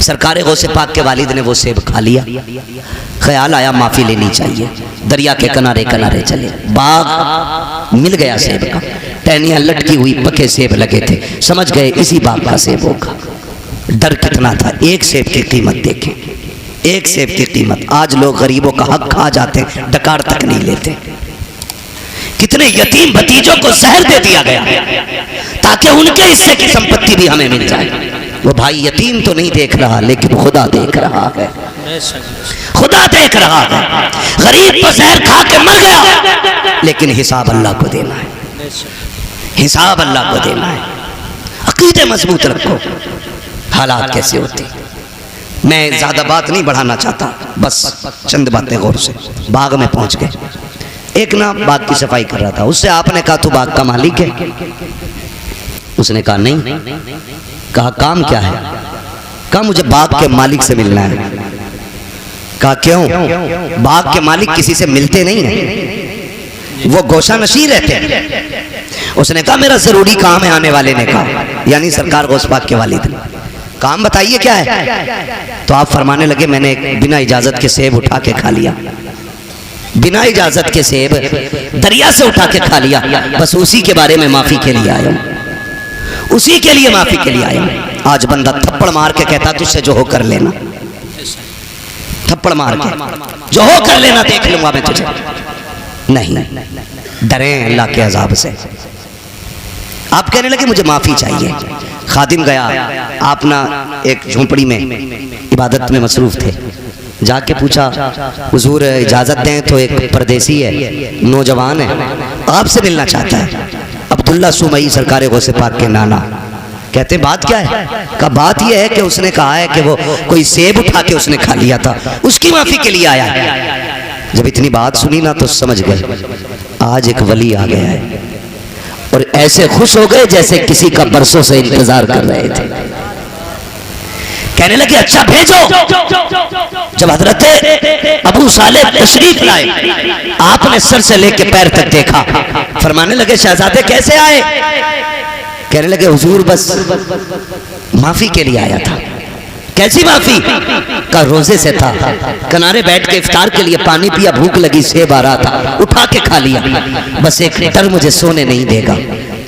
سرکار غوث پاک کے والد نے وہ سیب کھا لیا، خیال آیا معافی لینی چاہیے، دریا کے کنارے کنارے چلے، باغ مل گیا سیب کا، ٹہنیاں لٹکی ہوئی پکے سیب لگے تھے، سمجھ گئے اسی باغ کا سیب ہوگا۔ ڈر کتنا تھا، ایک سیب کی قیمت دیکھیں، ایک سیب کی قیمت۔ آج لوگ غریبوں کا حق کھا جاتے ہیں، ڈکار تک نہیں لیتے۔ کتنے یتیم بھتیجوں کو زہر دے دیا گیا تاکہ ان کے حصے کی سمپتی بھی ہمیں مل جائے۔ وہ بھائی یتیم تو نہیں دیکھ رہا لیکن خدا دیکھ رہا ہے، خدا دیکھ رہا ہے۔ غریب تو زہر کھا کے مر گیا لیکن حساب اللہ کو دینا ہے، حساب اللہ کو دینا ہے۔ عقیدے مضبوط رکھو۔ حالات کیسے ہوتے، میں زیادہ بات نہیں بڑھانا چاہتا، بس چند باتیں غور سے۔ باغ میں پہنچ گئے، ایک نا باغ کی صفائی کر رہا تھا، اس سے آپ نے کہا تو باغ کا مالک ہے؟ اس نے کہا نہیں۔ کہا کام کیا ہے؟ کہا مجھے باغ کے مالک سے ملنا ہے۔ کہا کیوں؟ باغ کے مالک کسی سے ملتے نہیں ہیں، وہ گوشہ نشین رہتے ہیں۔ اس نے کہا میرا ضروری کام ہے، آنے والے نے کہا، یعنی سرکار غوث پاک کے والد نے۔ کام بتائیے کیا ہے؟ تو آپ فرمانے لگے میں نے بنا اجازت کے سیب اٹھا کے کھا لیا، بنا اجازت کے سیب دریا سے اٹھا کے کھا لیا، بس اسی کے بارے میں معافی کے لیے آیا ہوں، اسی کے لیے معافی کے لیے آیا ہوں۔ آج بندہ تھپڑ مار کے کہتا تجھ سے جو ہو کر لینا، تھپڑ مار کے جو ہو کر لینا دیکھ لوں گا میں تجھے۔ نہیں، ڈریں اللہ کے عذاب سے۔ آپ کہنے لگے مجھے معافی چاہیے۔ خادم گیا، آپ نا ایک جھونپڑی میں عبادت میں مصروف تھے، جا کے پوچھا حضور اجازت دیں تو ایک پردیسی ہے، نوجوان ہے، آپ سے ملنا چاہتا ہے، عبداللہ سومئی سرکار غوث پاک کے نانا۔ کہتے بات کیا ہے؟ کہا بات یہ ہے کہ اس نے کہا ہے کہ وہ کوئی سیب اٹھا کے اس نے کھا لیا تھا، اس کی معافی کے لیے آیا ہے۔ جب اتنی بات سنی نا تو سمجھ گئے آج ایک ولی آ گیا ہے، اور ایسے خوش ہو گئے جیسے کسی کا برسوں سے انتظار کر رہے تھے۔ کہنے لگے اچھا بھیجو۔ جب حضرت ابو صالح تشریف لائے، آپ نے سر سے لے کے پیر تک دیکھا، فرمانے لگے شہزادے کیسے آئے؟ کہنے لگے حضور بس معافی کے لیے آیا تھا۔ کیسی معافی؟ کا روزے سے تھا، کنارے بیٹھ کے افطار کے لیے پانی پیا، بھوک لگی، سیب آ رہا تھا، اٹھا کے کھا لیا، بس ایک ڈر مجھے سونے نہیں دے گا۔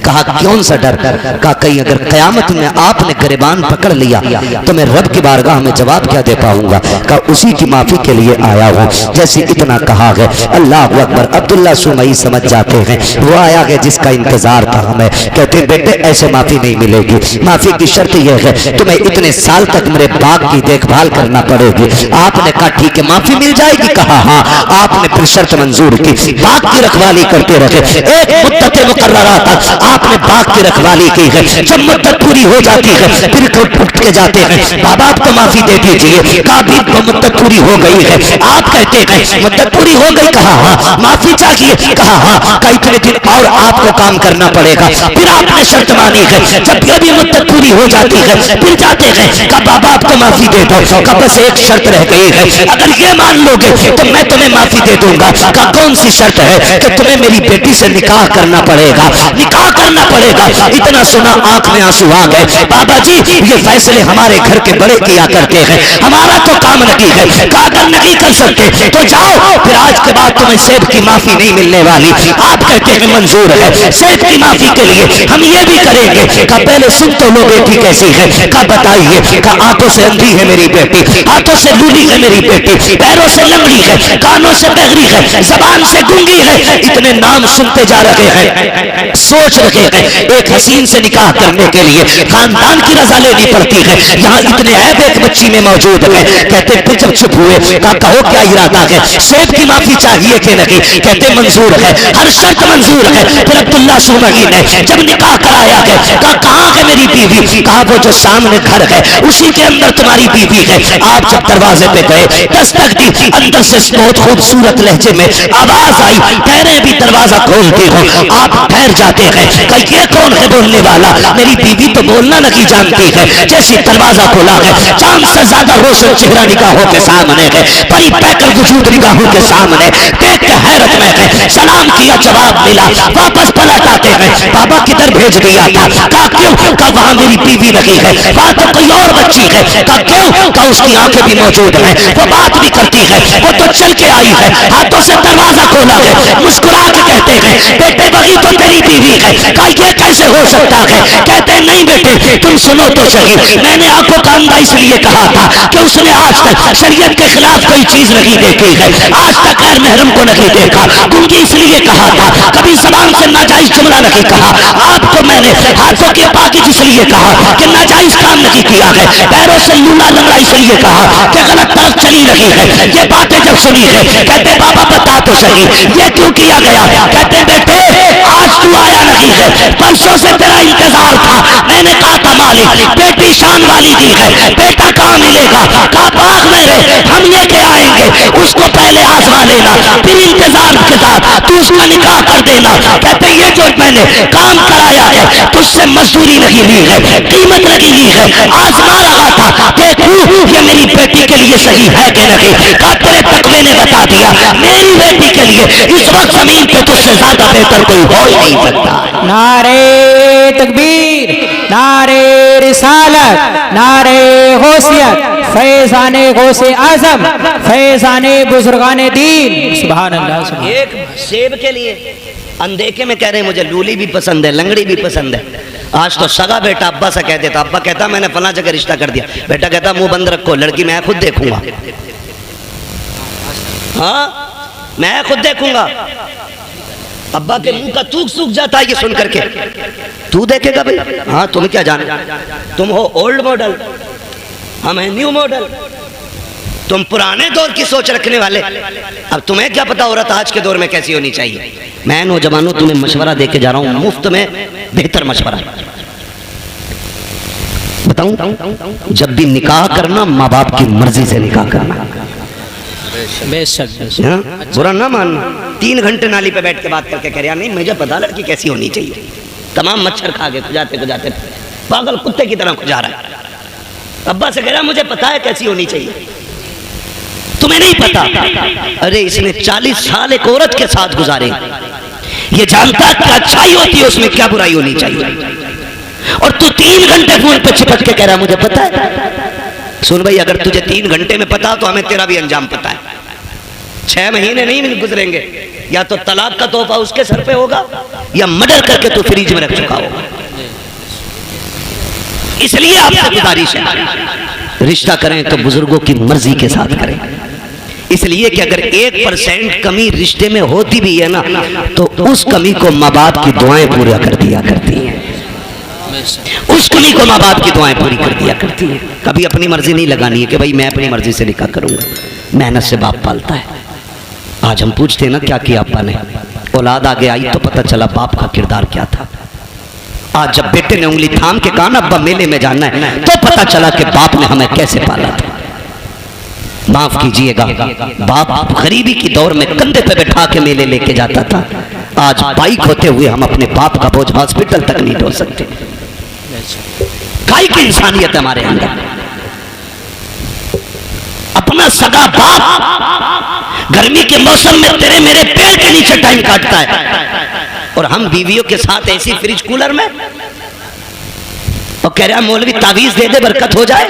کہا کون سا ڈر؟ کہا کہیں اگر قیامت میں آپ نے گریبان پکڑ لیا تو میں رب کی بارگاہ میں جواب کیا دے پاؤں گا؟ کہا اسی کی معافی کے لیے آیا ہوں۔ جیسے اتنا کہا گیا، اللہ اکبر، عبداللہ سومئی سمجھ جاتے ہیں وہ آیا گیا جس کا انتظار تھا ہمیں۔ کہتے بیٹے ایسے معافی نہیں ملے گی، معافی کی شرط یہ ہے تمہیں اتنے سال تک میرے باغ کی دیکھ بھال کرنا پڑے گی۔ آپ نے کہا ٹھیک ہے معافی مل جائے گی؟ کہا ہاں۔ آپ نے پھر شرط منظور کی، باغ کی رکھوالی کرتے رہے، ایک مدت مقررہ تک آپ نے باغ کی رکھوالی کی ہے۔ جب مدت پوری ہو جاتی ہے پھر اٹھ کے جاتے ہیں، بابا آپ کو معافی دے دیجیے۔ کہا بھی مدت پوری ہو گئی ہے، آپ کہتے ہیں مدت پوری ہو گئی؟ کہا ہاں۔ معافی چاہیے؟ کہا ہاں۔ کہا اتنے دن اور آپ کو کام کرنا پڑے گا۔ پھر آپ نے شرط مانی ہے، جب یہ بھی مدت پوری ہو جاتی ہے پھر جاتے ہیں، کہا بابا آپ کو معافی دے دو۔ کہا بس ایک شرط رہ گئی ہے، اگر یہ مان لو گے تو میں تمہیں معافی دے دوں گا۔ کہا کون سی شرط ہے؟ کہ تمہیں میری بیٹی سے نکاح کرنا پڑے گا، نکاح کرنا پڑے گا۔ اتنا سنا آنکھ میں آنسو آ گئے، بابا جی یہ فیصلے ہمارے گھر کے بڑے کیا کرتے ہیں، ہمارا تو کام نہیں ہے۔ کہا اگر نہیں کر سکتے تو جاؤ، پھر آج کے بعد تمہیں سیب کی معافی نہیں ملنے والی۔ آپ کہتے ہیں منظور ہے، سیب کی معافی کے لیے ہم یہ بھی کریں گے۔ کہا پہلے سن تو لو بیٹی کیسی ہے؟ کہا بتائیے۔ کہا آنکھوں سے اندھی ہے میری بیٹی، ہاتھوں سے لولی ہے میری بیٹی، پیروں سے لنگڑی ہے، کانوں سے بہری ہے، زبان سے گونگی ہے۔ اتنے نام سنتے جا رہے ہیں، سوچ رہے ہیں ایک حسین سے نکاح کرنے کے لیے خاندان کی رضا لینی پڑتی ہے، یہاں اتنے عیب ایک بچی میں موجود ہے۔ کہتے پھر جب چپ ہوئے کہا کہو کیا ارادہ ہے؟ سیب کی معافی چاہیے کہ نہیں؟ کہتے منظور ہے، ہر شرط منظور ہے۔ پھر عبداللہ سومئی نے جب نکاح کرایا ہے کہا کہاں ہے میری بیوی؟ کہا وہ جو سامنے گھر ہے اسی کے اندر تمہاری بیوی ہے۔ آپ جب دروازے پہ گئے دستک دی، اندر سے بہت خوبصورت لہجے میں آواز آئی ٹھہرے بھی دروازہ کھولتی ہو۔ آپ ٹھہر جاتے ہیں، کہ یہ کون ہے بولنے والا؟ میری بیوی تو بولنا نہیں جانتی ہے، جیسی دروازہ کھولا ہے چاند سے زیادہ روشن چہرہ نگاہوں کے سامنے ہے، پری پیکر وجود نگاہوں کے سامنے، دیکھ کے حیرت میں ہے، سلام کیا جواب ملا، واپس پلٹ آتے ہیں، بابا کدھر بھیج دیا تھا؟ کہا کیوں؟ کہا وہاں میری بیوی نہیں ہے، وہاں تو کوئی اور بچی ہے۔ کہا کیوں؟ کہا اس کی آنکھیں بھی موجود ہیں، وہ بات بھی کرتی ہے، وہ تو چل کے آئی ہے، ہاتھوں سے دروازہ کھولا ہے، مسکرا کے کہتے ہیں بیٹے وہی تو تیری بیوی ہے۔ کہا یہ کیسے ہو سکتا ہے؟ کہتے ہیں نہیں بیٹے تم سنو تو صحیح، میں نے آنکھوں کا اندھا اس لیے کہا تھا کہ اس نے آج تک شریعت کے خلاف کوئی چیز نہیں دیکھی ہے، آج تک غیر محرم کو نہیں دیکھا، کیونکہ اس لیے کہا تھا کبھی زبان سے ناجائز جملہ نہیں کہا، آپ کو میں نے ہاتھوں کی پاکی اس لیے کہا کہ ناجائز کام نہیں کیا ہے، پیروں سے لولا لنگڑا اس لیے کہا کہ غلط طرف چلی نہیں ہے۔ یہ باتیں جب سنی ہے کہتے بابا بتا تو صحیح یہ کیوں کیا گیا؟ کہتے بیٹے آج تو آیا نہیں ہے، پرسوں سے تیرا انتظار تھا، میں نے کہا تھا مالک بیٹی شان والی دی ہے، بیٹا کہاں ملے گا؟ کہا باغ میرے ہم لے کے آئیں گے، اس کو پہلے آزما لینا، پھر انتظار کے ساتھ تو اس کا نکاح کر دینا۔ کہتے یہ جو میں نے کام کرایا ہے تجھ سے مزدوری نہیں لی ہے، قیمت نہیں لی ہے، آزما رہا تھا دیکھوں یہ میری بیٹی کے لیے صحیح ہے کہ نہیں۔ کہا تیرے تقوی نے بتا دیا میری بیٹی کے لیے اس وقت زمین پہ تجھ سے زیادہ بہتر کوئی ہو ہی نہیں سکتا۔ نعرے تکبیر، نعرے رسالت، نعرے غوثیت، فیضان غوث اعظم، فیضان بزرگان دین، سبحان اللہ سبحان اللہ۔ ایک سیب کے لیے اندیکے میں کہہ رہے ہیں مجھے لولی بھی پسند ہے، لنگڑی بھی پسند ہے۔ آج تو سگا بیٹا ابا سے کہہ دیتا، ابا کہتا میں نے فلاں جگہ رشتہ کر دیا، بیٹا کہتا منہ بند رکھو لڑکی میں خود دیکھوں گا، ہاں میں خود دیکھوں گا۔ ابا کے منہ کا تھوک سوکھ جاتا ہے یہ سن کر کے، تو دیکھے گا بھائی؟ ہاں تمہیں کیا جانا، تم ہو اولڈ ماڈل، ہم ہیں نیو ماڈل، تم پرانے دور کی سوچ رکھنے والے، اب تمہیں کیا پتا عورت آج کے دور میں کیسی ہونی چاہیے۔ میں نوجوانوں تمہیں مشورہ دے کے جا رہا ہوں، مفت میں بہتر مشورہ بتاؤں، جب بھی نکاح کرنا ماں باپ کی مرضی سے نکاح کرنا، بے شک برا نہ ماننا۔ 3 گھنٹے نالی پہ بیٹھ کے بات کر کے کہہ رہا نہیں مجھے پتا لڑکی کیسی ہونی چاہیے، تمام مچھر کھا کے کھجاتے پاگل کتے کی طرح کھجا رہا ہے۔ ابا سے کہہ رہا مجھے پتا ہے کیسی ہونی چاہیے، تمہیں نہیں پتا؟ ارے اس نے 40 سال ایک عورت کے ساتھ گزارے، یہ جانتا کہ اچھائی ہوتی ہے اس میں کیا برائی ہونی چاہیے، اور تو 3 گھنٹے فون پہ چپک کے کہہ رہا مجھے پتا ہے۔ سن بھائی اگر تجھے 3 گھنٹے میں پتا تو ہمیں تیرا بھی انجام پتا ہے۔ 6 مہینے نہیں گزریں گے، یا تو طلاق کا تحفہ اس کے سر پہ ہوگا یا مرڈر کر کے تو فریج میں رکھ چکا ہوگا۔ اس لیے آپ سے گزارش ہے رشتہ کریں تو بزرگوں کی مرضی کے ساتھ کریں، اس لیے کہ اگر 1% کمی رشتے میں ہوتی بھی ہے نا تو اس کمی کو ماں باپ کی دعائیں پورا کر دیا کرتی ہیں، اس کمی کو ماں باپ کی دعائیں پوری کر دیا کرتی ہیں۔ کبھی اپنی مرضی نہیں لگانی ہے کہ بھائی میں اپنی مرضی سے نکاح کروں گا، محنت سے باپ پالتا ہے۔ آج ہم پوچھتے ہیں نا کیا کیا ابا نے، اولاد آگے آئی تو پتہ چلا باپ کا کردار کیا تھا۔ آج جب بیٹے نے انگلی تھام کے کہا نا ابا میلے میں جانا ہے تو پتہ چلا کہ باپ نے ہمیں کیسے پالا تھا۔ معاف کیجئے گا باپ غریبی کی دور میں کندھے پہ بٹھا کے میلے لے کے جاتا تھا، آج بائک ہوتے ہوئے ہم اپنے باپ کا بوجھ ہاسپٹل تک نہیں ڈھو سکتے۔ کائی کی انسانیت ہمارے اندر، اپنا سگا باپ گرمی کے موسم میں تیرے میرے پیر کے نیچے ٹائم کاٹتا ہے، اور ہم بیویوں کے ساتھ ایسی فریج کولر میں، اور کہہ رہا مولوی تعویذ دے دے برکت ہو جائے۔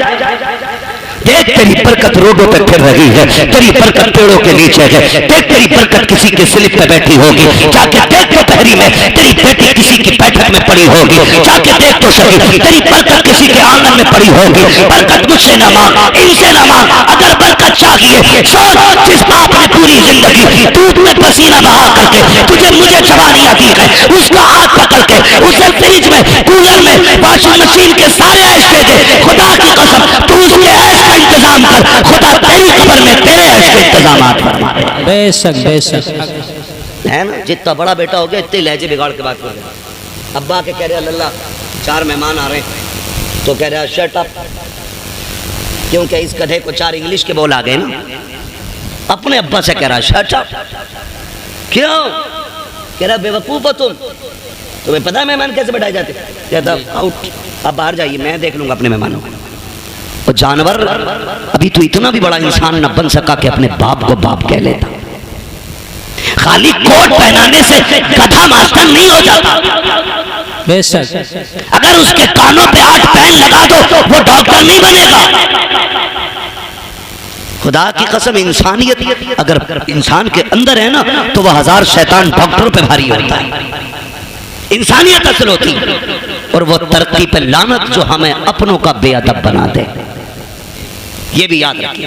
دیکھ تیری برکت روڈوں پہ پھر رہی ہے، تیری برکت پیڑوں کے نیچے ہے، دیکھ تیری برکت کسی کے سلپ پہ بیٹھی ہوگی، جا کے دیکھ تو پہری میں تیری بیٹی کسی کی بیٹھک میں پڑی ہوگی، جا کے دیکھ تو صحیح تیری برکت کسی کے آنگن میں پڑی ہوگی۔ برکت مجھ سے نہ مانگ، ان سے نہ مانگ، اگر برکت چاہیے سوچ جس باپ نے پوری زندگی دودھ میں پسینہ بہا کر کے تجھے مجھے جوانیاں دی ہے، اس کا ہاتھ پکڑ کے اسے فریج میں کولر میں واشنگ مشین کے سارے عیش دے دے، خدا کی قسم تو اس کے عیش کا انتظام کر، خدا تیری قبر میں تیرے عیش کے انتظامات فرما دے۔ بے شک بے شک ہے نا، جتنا بڑا بیٹا ہو گیا اتنے لہجے بگاڑ کے بات کر رہے ہیں۔ ابا کے کہہ رہے ہیں اللہ 4 مہمان آ رہے ہیں تو کہہ رہا شٹ اپ، کیونکہ اس گدھے کو 4 انگلش کے بول آ گئے نا۔ اپنے ابا سے کہہ رہا شٹ اپ، کیوں؟ کہہ رہا بے وقوف ہو تمہیں پتا ہے مہمان کیسے بٹھائے جاتے؟ کہتا آؤٹ، آپ باہر جائیے، میں دیکھ لوں گا اپنے مہمانوں کو۔ اور جانور ابھی تو اتنا بھی بڑا انسان نہ بن سکا کہ اپنے باپ کو باپ کہہ لیتا۔ خالی کوٹ پہنانے سے گدھا ماسٹر نہیں ہو جاتا، بے شک، اگر اس کے کانوں پہ 8 پین لگا دو وہ ڈاکٹر نہیں بنے گا۔ خدا کی قسم انسانیت اگر انسان کے اندر ہے نا تو وہ 1000 شیطان ڈاکٹروں پہ بھاری ہوتا ہے۔ انسانیت اصل ہوتی، اور وہ ترقی پہ لعنت جو ہمیں اپنوں کا بے ادب بنا دے، یہ بھی یاد رکھیے،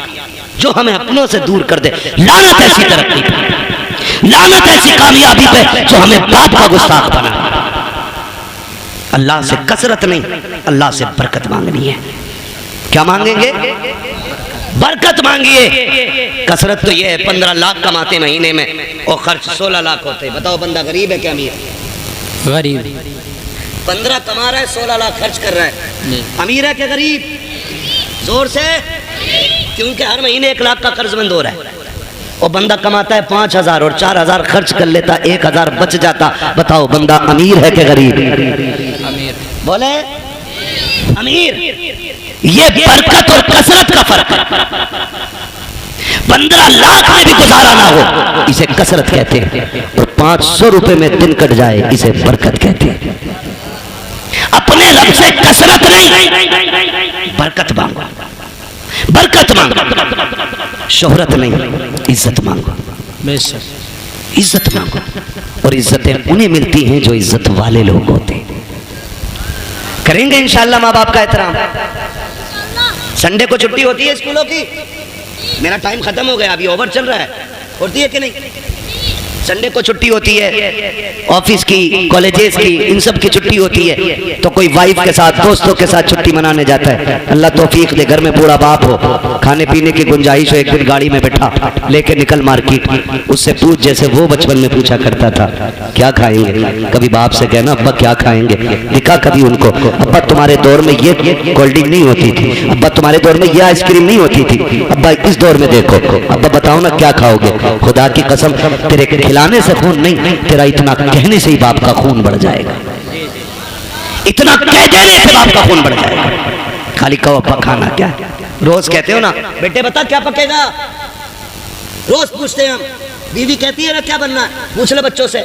جو ہمیں اپنوں سے دور کر دے، لعنت ایسی ترقی پہ، لعنت ایسی کامیابی پہ جو ہمیں باپ کا گستاخ بنا۔ اللہ سے کثرت نہیں، اللہ سے برکت مانگنی ہے۔ کیا مانگیں گے؟ برکت مانگیے۔ کثرت تو یہ ہے 15 لاکھ کماتے مہینے میں اور خرچ 16 لاکھ ہوتے، بتاؤ بندہ غریب ہے کیا امیر؟ غریب۔ 15 کما رہا ہے، 16 لاکھ خرچ کر رہا ہے، امیر ہے کیا غریب؟ زور سے، کیونکہ ہر مہینے 1 لاکھ کا قرض مند ہو رہا ہے، اور بندہ کماتا ہے 5000 اور 4000 خرچ کر لیتا، 1000 بچ جاتا، بتاؤ بندہ امیر ہے کہ غریب؟ امیر۔ بولے امیر۔ یہ برکت اور کثرت کا فرق ہے۔ 15 لاکھ میں بھی گزارا نہ ہو اسے کثرت کہتے ہیں، اور 500 روپے میں دن کٹ جائے اسے برکت کہتے ہیں۔ اپنے رب سے کثرت نہیں، برکت مانگو، برکت مانگو، شہرت نہیں، عزت مانگو، بے شک، عزت مانگو، اور عزتیں انہیں ملتی ہیں جو عزت والے لوگ ہوتے ہیں۔ کریں گے انشاءاللہ ماں باپ کا احترام؟ سنڈے کو چھٹی ہوتی ہے اسکولوں کی؟ میرا ٹائم ختم ہو گیا، ابھی اوور چل رہا ہے، ہوتی ہے کہ نہیں؟ سنڈے کو چھٹی ہوتی ہے، آفس کی، کالجز کی، ان سب کی چھٹی ہوتی ہے، تو کوئی وائف کے ساتھ، دوستوں کے ساتھ چھٹی منانے جاتا ہے۔ اللہ توفیق دے، گھر میں بوڑھا باپ ہو، کھانے پینے کی گنجائش ہو، ایک دن گاڑی میں بیٹھا، لے کے نکل مارکیٹ، اس سے پوچھ جیسے وہ بچپن میں پوچھا کرتا تھا کیا کھائیں گے، کبھی باپ سے کہنا ابا کیا کھائیں گے، دکھا کبھی ان کو ابا تمہارے دور میں یہ کولڈ ڈرنک نہیں ہوتی تھی، ابا تمہارے دور میں یہ آئس کریم نہیں ہوتی تھی، ابا اس دور میں دیکھو، ابا بتاؤ نا کیا کھاؤ گے۔ خدا کی قسم تیرے کھلانے سے خون نہیں، تیرا اتنا کہنے سے ہی باپ کا خون بڑھ جائے گا، اتنا کہہ دینے سے باپ کا خون بڑھ جائے گا۔ خالی کہو ابا کھانا کیا ہے، روز کہتے ہو نا بیٹے بتا کیا پکے گا، روز پوچھتے ہیں ہم، بیوی کہتی ہے نا کیا بننا ہے، پوچھ لو بچوں سے،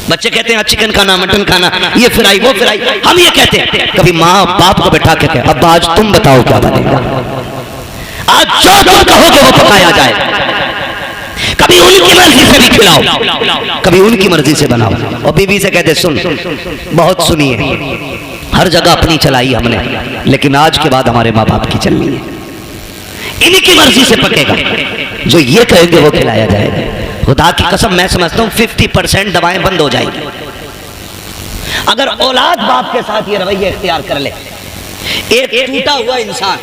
بچے کہتے ہیں چکن کھانا، مٹن کھانا، یہ فرائی وہ فرائی، ہم یہ کہتے ہیں۔ کبھی ماں باپ کو بٹھا کے کہے ابا آج تم بتاؤ کیا بنے گا، آج جو تم کہو گے وہ پکایا جائے گا۔ کبھی ان کی مرضی سے بھی کھلاؤ، کبھی ان کی مرضی سے بناؤ، اور بیوی سے کہتے سن بہت سنی ہے، ہر جگہ اپنی چلائی ہم نے، لیکن آج کے بعد ہمارے ماں باپ کی چلنی ہے، انہی کی مرضی سے پکے گا، جو یہ کہیں گے وہ کھلایا جائے گا۔ خدا کی قسم میں سمجھتا ہوں 50% دوائیں بند ہو جائیں گی اگر اولاد باپ کے ساتھ یہ رویہ اختیار کر لے۔ ایک ٹوٹا ہوا انسان،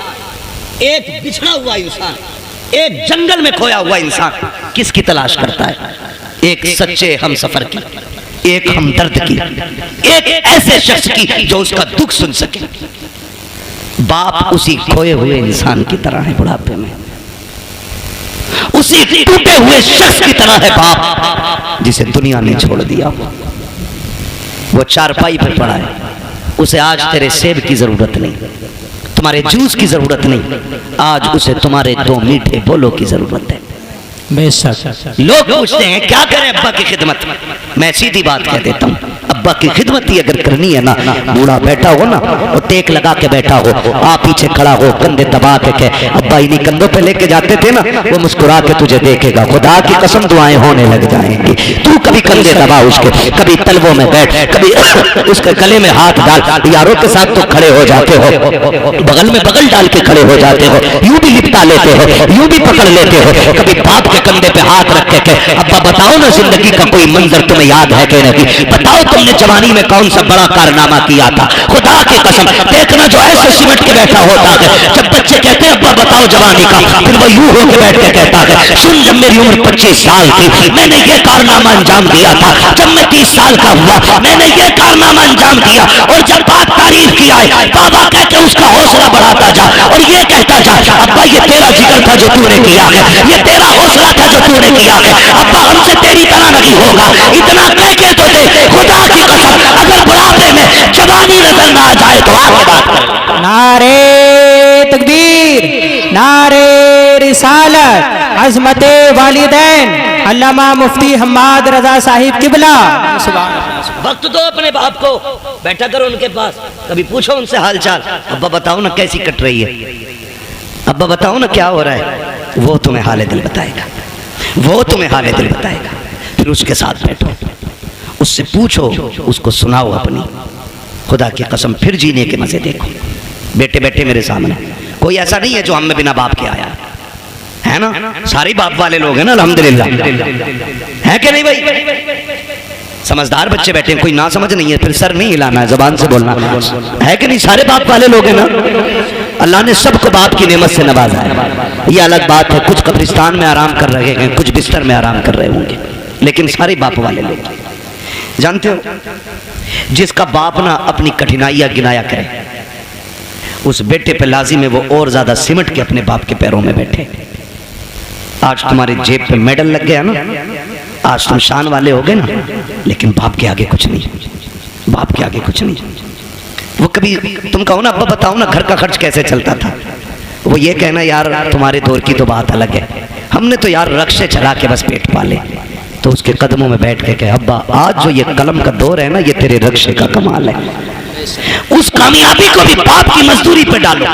ایک بچھڑا ہوا انسان، ایک جنگل میں کھویا ہوا انسان کس کی تلاش کرتا ہے؟ ایک سچے ہم سفر کی، ایک ہمدرد کی، ایک ایسے شخص کی جو اس کا دکھ سن سکے۔ باپ اسی کھوئے ہوئے انسان کی طرح ہے بڑھاپے میں، اسی ٹوٹے ہوئے شخص کی طرح ہے باپ جسے دنیا نے چھوڑ دیا، وہ چارپائی پر پڑا ہے، اسے آج تیرے سیب کی ضرورت نہیں، تمہارے جوس کی ضرورت نہیں، آج اسے تمہارے 2 میٹھے بولوں کی ضرورت ہے۔ بے شک، لوگ پوچھتے ہیں کیا کریں ابا کی خدمت، میں سیدھی بات کہہ دیتا ہوں، ابا کی خدمت ہی اگر کرنی ہے نا، بوڑھا بیٹھا ہو نا اور ٹیک لگا کے بیٹھا ہو، آپ پیچھے کھڑا ہو، کندھے دبا کے کہے ابا انہی کندھوں پہ لے کے جاتے تھے نا، وہ مسکرا کے تجھے دیکھے گا، خدا کی قسم دعائیں ہونے لگ جائیں گی۔ تو کبھی کندھے دبا اس کے، کبھی تلووں میں بیٹھ، کبھی اس کے گلے میں ہاتھ ڈال، یاروں کے ساتھ تو کھڑے ہو جاتے ہو، بغل میں بغل ڈال کے کھڑے ہو جاتے ہو، یوں بھی لپٹا لیتے ہو، یوں بھی پکڑ لیتے ہو، کبھی باپ کے کندھے پہ ہاتھ رکھ کے کہ ابا بتاؤ نا زندگی کا کوئی منظر تمہیں یاد ہے کہ نہیں، بتاؤ تم نے جوانی میں کون سا بڑا کارنامہ کیا تھا، خدا کی قسم دیکھنا جو ایسے سمٹ کے بیٹھا ہوتا ہے، جب بچے کہتے ہیں ابا بتاؤ جوانی کا، پھر وہ یوں ہو کے بیٹھ کے کہتا ہے سن جب میری عمر 25 سال تھی میں نے یہ کارنامہ انجام دیا تھا، جب میں 30 سال کا ہوا میں نے یہ کارنامہ انجام دیا، اور جب بات تعریف کی آئے بابا کہتے اس کا حوصلہ بڑھاتا جا اور یہ کہتا جا ابا یہ تیرا جگر تھا جو تو نے کیا ہے، یہ تیرا حوصلہ تھا جو تو نے کیا ہے، ابا ہم سے تیری طرح نہیں ہوگا، اتنا کہہ کے تو دے خدا کی قسم اگر بڑھاپے میں جوانی نظر نہ آ جائے تو آگے بات کریں۔ نعرے تکبیر، نعرے رسالت، عظمت والدین علامہ مفتی حماد رضا صاحب قبلہ۔ وقت دو اپنے باپ کو، بیٹھا کرو ان کے پاس، کبھی پوچھو ان سے حال چال، ابا بتاؤ نا کیسی کٹ رہی ہے، ابا بتاؤ نا کیا ہو رہا ہے، وہ تمہیں حال دل بتائے گا، وہ تمہیں حال دل بتائے گا، پھر اس کے ساتھ بیٹھو، اس سے پوچھو، اس کو سناؤ اپنی، خدا کی قسم پھر جینے کے مزے دیکھو۔ بیٹے بیٹے میرے سامنے کوئی ایسا نہیں ہے جو ہم میں بنا باپ کے آیا ہے نا، سارے باپ والے لوگ ہیں نا الحمدللہ، ہے کہ نہیں بھائی؟ سمجھدار بچے بیٹھے ہیں، کوئی نہ سمجھ نہیں ہے، پھر سر نہیں ہلانا ہے، زبان سے بولنا ہے کہ نہیں، سارے باپ والے لوگ ہیں نا، اللہ نے سب کو باپ کی نعمت سے نوازا ہے۔ یہ الگ بات ہے کچھ قبرستان میں آرام کر رہے ہیں، کچھ بستر میں آرام کر رہے ہوں گے، لیکن سارے باپ والے لوگ جانتے ہو جس کا باپ نہ اپنی کٹھنائیاں گنایا کرے اس بیٹے پہ لازم ہے وہ اور زیادہ سمٹ کے اپنے باپ کے پیروں میں بیٹھے۔ آج تمہارے جیب پہ میڈل لگ گیا نا، آج تم شان والے ہو گئے نا، لیکن باپ کے آگے کچھ نہیں، باپ کے آگے کچھ نہیں۔ وہ کبھی تم کہو نا ابا بتاؤ نا گھر کا خرچ کیسے چلتا تھا، وہ یہ کہنا یار تمہارے دور کی تو بات الگ ہے، ہم نے تو یار رکشے چلا کے بس پیٹ پالے، تو اس کے قدموں میں بیٹھ کے کہ ابا آج جو یہ قلم کا دور ہے نا یہ تیرے رکشے کا کمال ہے، اس کامیابی کو بھی باپ کی مزدوری پہ ڈالو۔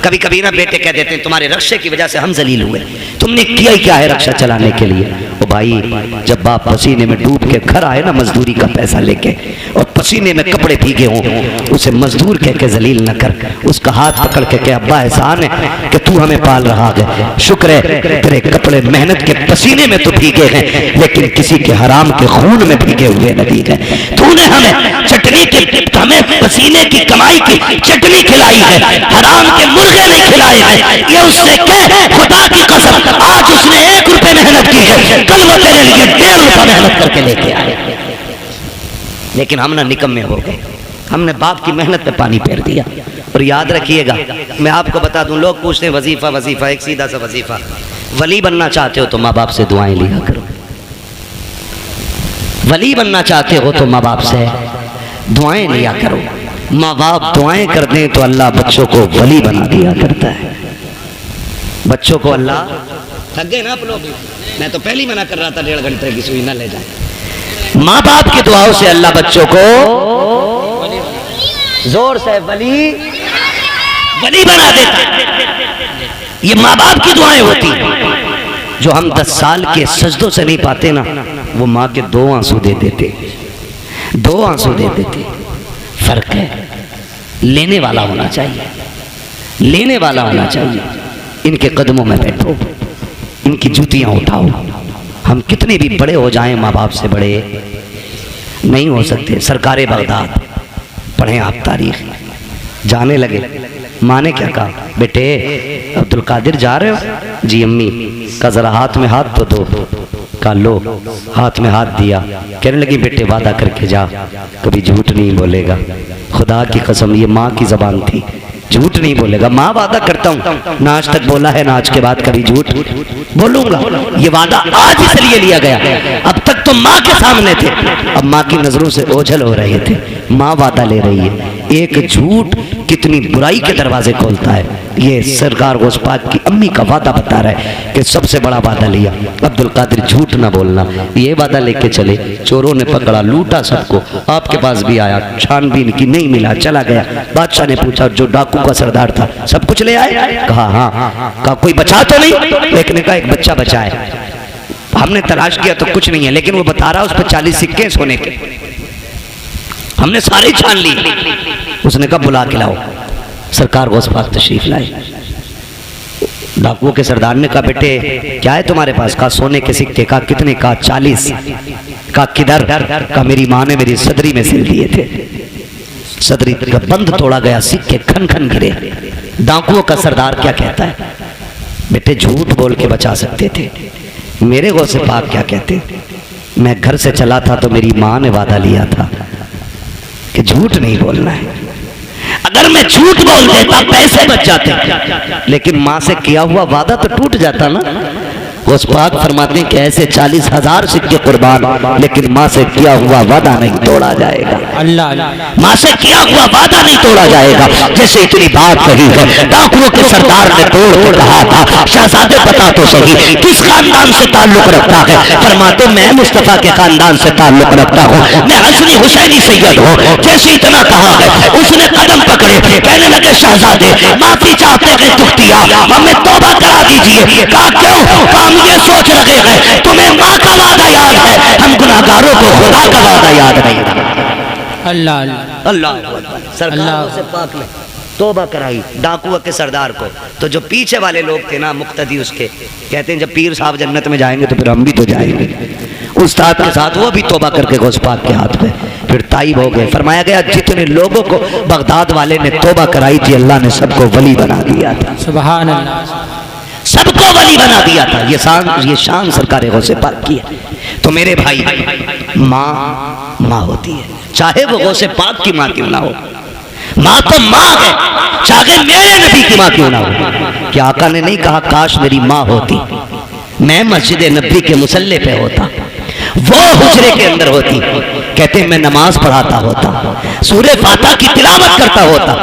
کبھی کبھی نا بیٹے کہہ دیتے ہیں تمہارے رکشے کی وجہ سے ہم ذلیل ہوئے، تم نے کیا ہی کیا ہے رکشہ چلانے کے لیے؟ او بھائی جب باپ پسینے میں ڈوب کے گھر آئے نا مزدوری کا پیسہ لے کے اور پسینے میں کپڑے بھیگے ہوں، اسے مزدور کہہ کے ذلیل نہ کر، اس کا ہاتھ پکڑ کے کہ ابا احسان ہے کہ تو ہمیں پال رہا ہے، شکر ہے تیرے کپڑے محنت کے پسینے میں تو بھیگے ہیں لیکن کسی کے حرام کے خون میں بھیگے ہوئے نہ بھیگے، تو نے ہمیں چٹنی کی ہمیں پسینے کی کمائی کی چٹنی کھلائی ہے، حرام کے مرغے نہیں کھلائے ہیں، یہ اس سے کہہ خدا کی قسم آج اس نے 1 روپے محنت کی ہے، کل وہ تیرے لیے 1.5 روپے محنت کر کے لے کے آئے، لیکن ہم نہ نکمے ہو گئے، ہم نے باپ کی محنت پہ پانی پھیر دیا۔ اور یاد رکھیے گا میں آپ کو بتا دوں، لوگ پوچھتے ہیں وظیفہ وظیفہ، ایک سیدھا سا وظیفہ، ولی بننا چاہتے ہو تو ماں باپ سے دعائیں لیا کرو، ولی بننا چاہتے ہو تو ماں باپ سے دعائیں لیا کرو، ماں باپ دعائیں کر دیں تو اللہ بچوں کو ولی بنا دیا کرتا ہے، بچوں کو اللہ تھک گئے نا آپ لوگ، میں تو پہلی منع کر رہا تھا 1.5 گھنٹے کی سوئی نہ لے جائیں، ماں باپ کی دعاؤں سے اللہ بچوں کو زور سے ولی بنا دیتا ہے، یہ ماں باپ کی دعائیں ہوتی ہیں، جو ہم 10 سال کے سجدوں سے نہیں پاتے نا وہ ماں کے 2 آنسو دے دیتے، 2 آنسو دے دیتے، فرق ہے، لینے والا ہونا چاہیے، لینے والا ہونا چاہیے، ان کے قدموں میں بیٹھو، ان کی جوتیاں اٹھاؤ، ہم کتنے بھی بڑے ہو جائیں ماں باپ سے بڑے نہیں ہو سکتے۔ سرکار بغداد پڑھیں آپ تاریخ، جانے لگے، ماں نے کیا کہا بیٹے عبدالقادر جا رہے ہو؟ جی امی، کہا ذرا ہاتھ میں ہاتھ تو دو، کہا لو، ہاتھ میں ہاتھ دیا، کہنے لگی بیٹے وعدہ کر کے جا کبھی جھوٹ نہیں بولے گا، خدا کی قسم یہ ماں کی زبان تھی، جھوٹ نہیں بولے گا، ماں وعدہ کرتا ہوں، نہ آج تک بولا ہے نہ آج کے بعد کبھی جھوٹ بولوں گا، یہ وعدہ آج اس لیے لیا گیا، اب تک تو ماں کے سامنے تھے، اب ماں کی نظروں سے اوجھل ہو رہے تھے، ماں وعدہ لے رہی ہے، ایک جھوٹ کتنی برائی کے دروازے کھولتا ہے، یہ سرکار غوث پاک کی امی کا وعدہ بتا رہا ہے کہ سب سے بڑا وعدہ لیا عبدالقادر جھوٹ نہ بولنا، یہ وعدہ لے کے چلے، چوروں نے پکڑا، لوٹا سب کو، آپ کے پاس بھی آیا، چھان بین کی نہیں ملا، چلا گیا، بادشاہ نے پوچھا جو ڈاکو کا سردار تھا سب کچھ لے آئے؟ کہا ہاں، کہا کوئی بچا تو نہیں؟ ایک نے کہا ایک بچہ بچا ہے، ہم نے تلاش کیا تو کچھ نہیں ہے، لیکن وہ بتا رہا اس پہ 40 سکے سونے کے، ہم نے سارے چھان لی، اس نے کہا بلا کے لاؤ، سرکار غوث پاک تشریف لائے، ڈاکوؤں کے سردار نے کہا بیٹے کیا ہے تمہارے پاس؟ کہا سونے کے سکے، کہا کتنے؟ کہا 40، کہا کدھر؟ کہا میری ماں نے میری صدری میں سل دیے تھے، صدری کا بند توڑا گیا، سکے کھن کھن گرے، ڈاکوؤں کا سردار کیا کہتا ہے بیٹے جھوٹ بول کے بچا سکتے تھے، میرے غوث پاک کیا کہتے، میں گھر سے چلا تھا تو میری ماں نے وعدہ لیا تھا کہ جھوٹ نہیں بولنا ہے، اگر میں جھوٹ بول دیتا پیسے بچ جاتے، لیکن ماں سے کیا ہوا وعدہ تو ٹوٹ جاتا نا۔ غوث پاک فرماتے ہیں کہ ایسے 40,000 سکے قربان، لیکن ماں سے کیا ہوا وعدہ نہیں توڑا جائے گا، اللہ ماں سے کیا ہوا وعدہ نہیں توڑا جائے گا۔ جیسے اتنی بات کہی ہے، ڈاکوؤں کے سردار نے توڑ کے کہا تھا شہزادے بتا تو صحیح کس خاندان سے تعلق رکھتا ہے، فرماتے میں مصطفیٰ کے خاندان سے تعلق رکھتا ہوں، میں حسنی حسینی سید ہوں۔ جیسے اتنا کہا ہے اس نے قدم پکڑے، کہنے لگے شہزادے معافی چاہتے ہیں تختیا، ہمیں توبہ کرا دیجئے۔ کہا کیوں؟ ہم یہ سوچ رہے ہیں تمہیں ماں کا وعدہ یاد ہے، ہم گناہگاروں کو خدا کا وعدہ یاد نہیں تھا۔ اللہ اللہ سرکار سے پاک نے توبہ کرائی ڈاکو کے سردار کو، تو جو پیچھے والے لوگ تھے نا مقتدی اس کے، کہتے ہیں جب پیر صاحب جنت میں جائیں گے تو پھر ہم بھی تو جائیں گے، استاد کے ساتھ وہ بھی توبہ کر کے غوث پاک کے ہاتھ پہ پھر تائب ہو گئے۔ فرمایا گیا جتنے لوگوں کو بغداد والے نے توبہ کرائی تھی اللہ نے سب کو ولی بنا دیا تھا، سبحان اللہ، سب کو ولی بنا دیا تھا۔ یہ شان سرکار غوث پاک کی ہے۔ تو میرے بھائی ماں ہوتی ہے، چاہے وہ غوث پاک کی ماں کیوں نہ ہو، ماں تو ماں ہے، چاہے میرے نبی کی ماں کیوں نہ ہو۔ کہ آقا نے نہیں کہا کاش میری ماں ہوتی، میں مسجد نبی کے مصلی پہ ہوتا، وہ حجرے کے اندر ہوتی، کہتے ہیں میں نماز پڑھاتا ہوتا، سورہ فاتحہ کی تلاوت کرتا ہوتا،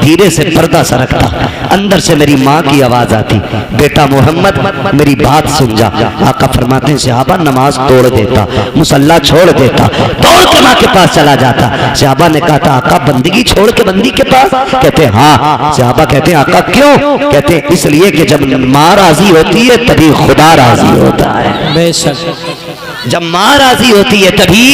دھیرے سے پردہ سرکتا، اندر سے میری ماں کی آواز آتی، بیٹا محمد میری بات سن جا۔ آقا فرماتے ہیں صحابہ نماز توڑ دیتا، مصلی چھوڑ دیتا، دوڑ کے ماں کے پاس چلا جاتا۔ صحابہ نے کہا تھا آقا بندگی چھوڑ کے بندی کے پاس؟ کہتے ہیں ہاں۔ صحابہ کہتے ہیں آقا کیوں؟ کہتے ہیں اس لیے کہ جب ماں راضی ہوتی ہے تبھی خدا راضی ہوتا ہے، بے شک، جب ماں راضی ہوتی ہے تبھی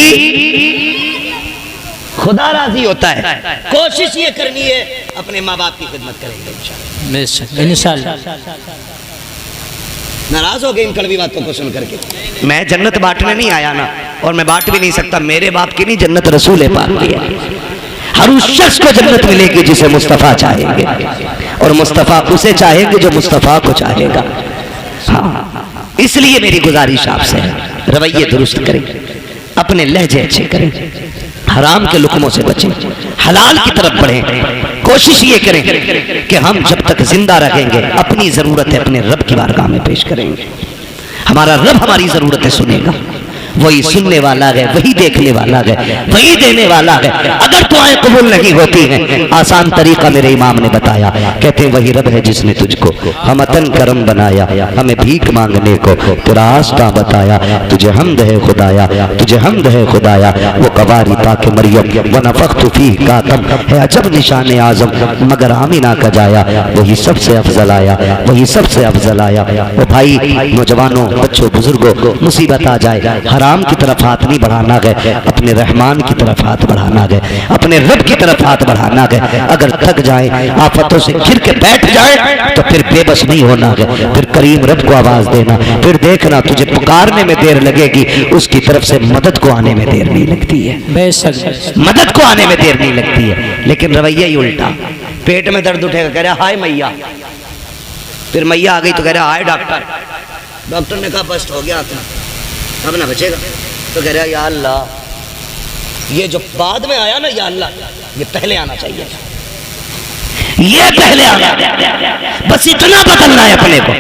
خدا راضی ہوتا ہے۔ کوشش یہ کرنی ہے اپنے ماں باپ کی خدمت کریں گے انشاءاللہ۔ بے شک انشاءاللہ۔ ناراض ہو گئے ان کڑوی باتوں کو سن کر کے؟ میں جنت بانٹنے نہیں آیا نا، اور میں بانٹ بھی نہیں سکتا، میرے باپ کی نہیں جنت رسول پاک کی ہے۔ ہر اس شخص کو جنت ملے گی جسے مصطفیٰ چاہیں گے، اور مصطفیٰ اسے چاہیں گے جو مصطفیٰ کو چاہے گا۔ ہاں اس لیے میری گزارش آپ سے ہے رویے درست کریں، اپنے لہجے اچھے کریں، حرام کے لقموں سے بچیں، حلال کی طرف بڑھیں، کوشش یہ کریں کہ ہم جب تک زندہ رہیں گے اپنی ضرورتیں اپنے رب کی بارگاہ میں پیش کریں گے، ہمارا رب ہماری ضرورتیں سنے گا، وہی سننے والا ہے، وہی دیکھنے والا ہے، وہی دینے والا ہے۔ اگر دعائیں قبول نہیں ہوتی ہیں آسان طریقہ میرے امام نے بتایا، کہتے ہیں وہی رب ہے جس نے تجھ کو ہمتن کرم بنایا، ہمیں بھیک مانگنے کو تیرا راستہ بتایا، تجھے حمد ہے خدایا، تجھے حمد ہے خدایا، وہ قواری پاک مریم ونفخت فیہ کاتم ہے عجب نشان اعظم، مگر آمینہ کا جایا وہی سب سے افضل آیا، وہی سب سے افضل آیا۔ وہ بھائی نوجوانوں بچوں بزرگوں مصیبت آ جائے حرام کی طرف ہاتھ نہیں بڑھانا گئے، اپنے رحمان کی طرف ہاتھ بڑھانا گئے، اپنے رب کی طرف ہاتھ بڑھانا گئے۔ اگر تھک جائیں آفتوں سے گر کے بیٹھ جائیں تو پھر بے بس نہیں ہونا گئے، پھر کریم رب کو آواز دینا، پھر دیکھنا تجھے پکارنے میں دیر لگے گی، اس کی طرف سے مدد کو آنے میں دیر نہیں لگتی ہے، بے شک، مدد کو آنے میں دیر نہیں لگتی ہے۔ لیکن رویہ ہی الٹا، پیٹ میں درد اٹھے گا کہہ رہا ہائے میاں، پھر میاں آ گئی تو کہہ رہا ہائے ڈاکٹر، ڈاکٹر نے کہا بس ہو گیا اب نہ بچے گا، تو کہہ رہا یا اللہ یہ جو بعد میں آیا نا یا اللہ یہ پہلے آنا چاہیے تھا، یہ پہلے آنا، بس اتنا بدلنا ہے اپنے کو۔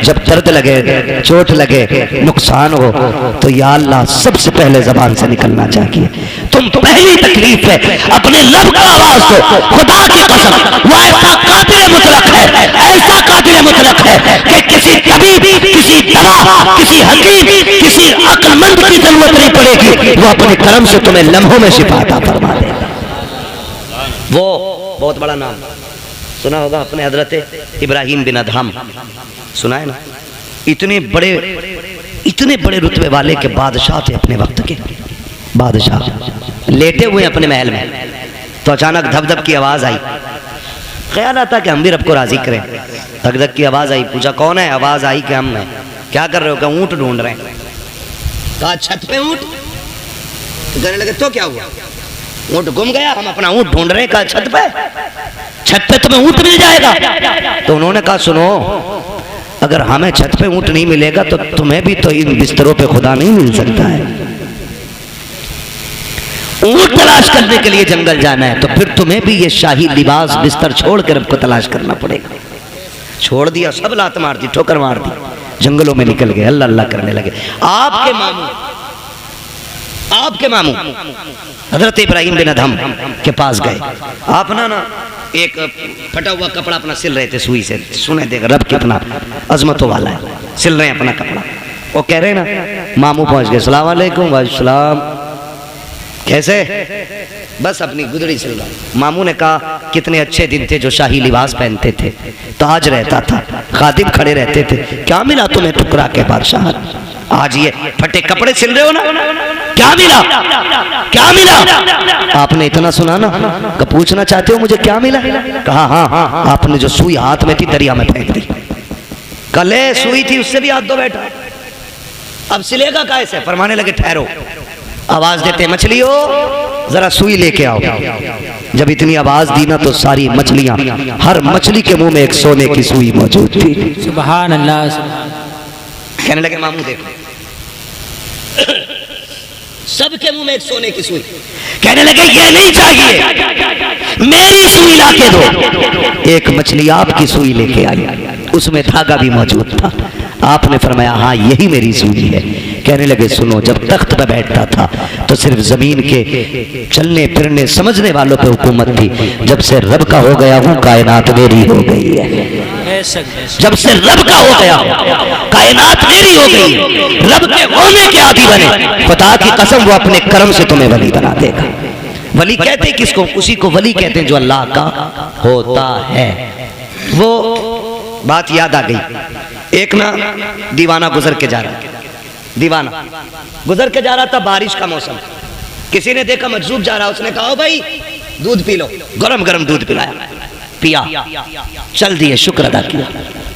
جب درد لگے چوٹ لگے نقصان ہو تو یا اللہ سب سے پہلے زبان سے نکلنا چاہیے، تم پہلی تکلیف ہے اپنے لب کا آواز دو، خدا کی قسم وہ ایسا قادر مطلق ہے، ایسا قادر مطلق ہے کہ کسی طبیب کسی دوا کسی حکیم کسی عقل مند کی ضرورت نہیں پڑے گی، وہ اپنے کرم سے تمہیں لمحوں میں شفا عطا فرما دے گا۔ وہ بہت بڑا نام سنا ہوگا اپنے حضرت ابراہیم بن ادہم، سنا ہے نا، اتنے بڑے رتبے والے کے بادشاہ تھے اپنے وقت کے بادشاہ، لیٹے ہوئے اپنے محل میں تو اچانک دھب دھب کی آواز آئی، خیال آتا کہ ہم بھی رب کو راضی کریں، دھک دھک کی آواز آئی، پوچھا کون ہے؟ آواز آئی کہ ہم ہیں۔ کیا کر رہے ہو؟ کہ اونٹ ڈھونڈ رہے ہیں۔ کہا چھت پہ اونٹ؟ تو کہنے لگے تو کیا ہوا؟ اونٹ گم گیا، ہم اپنا اونٹ ڈھونڈ رہے ہیں۔ کہا چھت پہ تمہیں اونٹ مل جائے گا۔ تو انہوں نے کہا سنو اگر ہمیں چھت پہ اونٹ نہیں ملے گا تو تمہیں بھی تو ان بستروں پہ خدا نہیں مل سکتا ہے. اونٹ تلاش کرنے کے لیے جنگل جانا ہے تو پھر تمہیں بھی یہ شاہی لباس بستر چھوڑ کر رب کو تلاش کرنا پڑے گا. چھوڑ دیا, سب لات مار دی, ٹھوکر مار دی, جنگلوں میں نکل گئے, اللہ اللہ کرنے لگے. آپ کے ماموں حضرت ابراہیم بن ادھم کے پاس گئے. آپ نا ایک پھٹا ہوا کپڑا اپنا سل رہے تھے سوئی سے. سنیں دیکھ رب کتنا عظمتوں والا ہے, سل رہے ہیں اپنا کپڑا. وہ کہہ رہے نا, ماموں پہنچ گئے, السلام علیکم. وعلیکم السلام, کیسے؟ بس اپنی گدڑی سل رہا. ماموں نے کہا کتنے اچھے دن تھے جو شاہی لباس پہنتے تھے, تاج رہتا تھا, خادم کھڑے رہتے تھے, کیا ملا تمہیں ٹھکرا کے بادشاہ؟ آج یہ پھٹے کپڑے سل رہے ہو نا, کیا ملا؟ کیا ملا؟ آپ نے اتنا سنا نا کہ پوچھنا چاہتے ہو مجھے کیا ملا؟ کہا ہاں. آپ نے جو سوئی ہاتھ میں تھی دریا میں پھینک دی. کلے سوئی تھی اس سے بھی ہاتھ دھو بیٹھا, اب سلے گا کیسے؟ فرمانے لگے ٹھہرو, آواز دیتے مچھلی ہو ذرا سوئی لے کے آؤ. جب اتنی آواز دی نا تو ساری مچھلیاں, ہر مچھلی کے منہ میں ایک سونے کی سوئی موجود تھی. سبحان اللہ. کہنے لگے ماموں دیکھو, سب کے منہ میں ایک سونے کی سوئی. کہنے لگے یہ نہیں چاہیے, میری سوئی لا کے دو. ایک مچھلی آپ کی سوئی لے کے آئی, اس میں دھاگا بھی موجود تھا. آپ نے فرمایا ہاں یہی میری سوئی ہے. کہنے لگے سنو, جب تخت پہ بیٹھتا تھا تو صرف زمین کے چلنے پھرنے سمجھنے والوں پہ حکومت تھی. جب سے رب کا ہو گیا ہوں کائنات میری ہو گئی ہے. جب سے رب کا ہو گیا کائنات میری ہو گئی. رب کے ہونے کے عادی بنے, خدا کی قسم وہ اپنے کرم سے تمہیں ولی بنا دے گا. ولی کہتے ہیں کس کو؟ اسی کو ولی کہتے ہیں جو اللہ کا ہوتا ہے. وہ بات یاد آ گئی, ایک نا دیوانہ گزر کے جا رہا, دیوانہ گزر کے جا رہا تھا, بارش کا موسم. کسی نے دیکھا مجذوب جا رہا, اس نے کہا او بھائی دودھ پی لو. گرم گرم دودھ پلایا, پیا, چل دیے, شکر ادا کیا,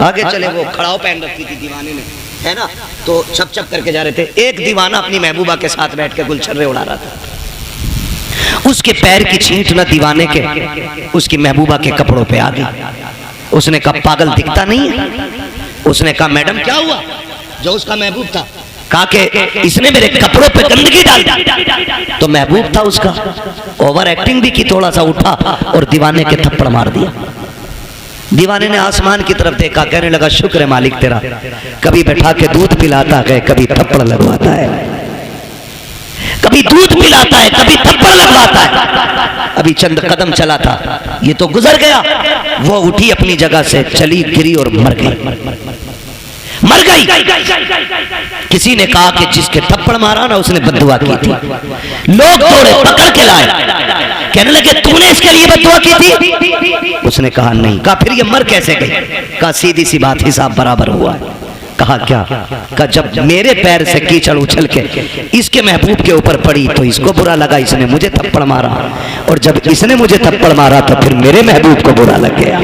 آگے چلے. وہ کھڑاؤ پہن رکھی تھی دیوانے نے, ہے نا, تو چھپ چھپ کر کے جا رہے تھے. ایک دیوانہ اپنی محبوبہ کے ساتھ بیٹھ کے گلچھرے اڑا رہا تھا. اس کے پیر کی چھینٹ نہ دیوانے کے اس کی محبوبہ کے کپڑوں پہ آ گئی. اس نے کہا پاگل دکھتا نہیں ہے؟ اس نے کہا میڈم کیا ہوا؟ جو اس کا محبوب تھا کہا کہ اس نے میرے کپڑوں پہ گندگی ڈال دی. تو محبوب تھا اس کا, اوور ایکٹنگ بھی کی, تھوڑا سا اٹھا اور دیوانے کے تھپڑ مار دیا. دیوانے نے آسمان کی طرف دیکھا, کہنے لگا شکر ہے مالک تیرا, کبھی بیٹھا کے دودھ پلاتا ہے, کبھی تھپڑ لگواتا ہے. کبھی دودھ پلاتا ہے, کبھی تھپڑ لگواتا ہے. ابھی چند قدم چلا تھا, یہ تو گزر گیا. وہ اٹھی اپنی جگہ سے, چلی, گری اور مر گئی. مر گئی. کسی نے کہا کہ جس کے تھپڑ مارا نا اس نے بددعا کی تھی. لوگ دوڑے, پکڑ کے لائے, کہنے لگے تو نے اس کے لیے بددعا کی تھی؟ اس نے کہا نہیں. کہا پھر یہ مر کیسے گئی؟ کہا سیدھی سی بات, حساب برابر ہوا. کہا کیا؟ کہا جب میرے پیر سے کیچڑ اچھل کے اس کے محبوب کے اوپر پڑی تو اس کو برا لگا, اس نے مجھے تھپڑ مارا, اور جب اس نے مجھے تھپڑ مارا تو پھر میرے محبوب کو برا لگ گیا.